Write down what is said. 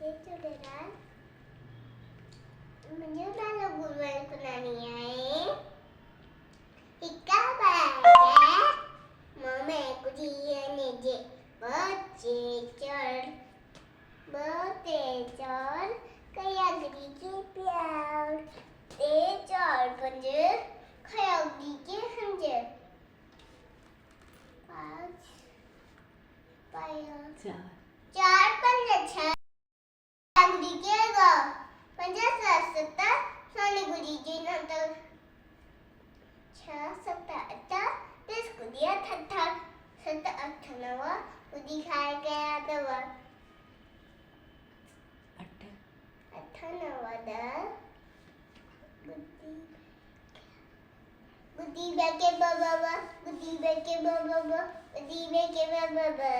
जय झूलेलाल। मुंहिंजो नालो गुरुवंश कुंदानी आहे। हिकु बार मम्मी कुझु ने जे बच्चे चढ़ कयागरी के प्यार ते चढ़ पंज खयागरी के हमजे पाँच पाया चार पंज छह खयागरी के गो पंज सत सोनी गुरी जी नंतर छह सत अठ दस गुड़िया ठठा सत अठ नव गुड़ी खाए गया दवा अठ नव दस गुड़ी बैके बाबा गुड़ी बैके बाबा गुड़ी बैके बाबा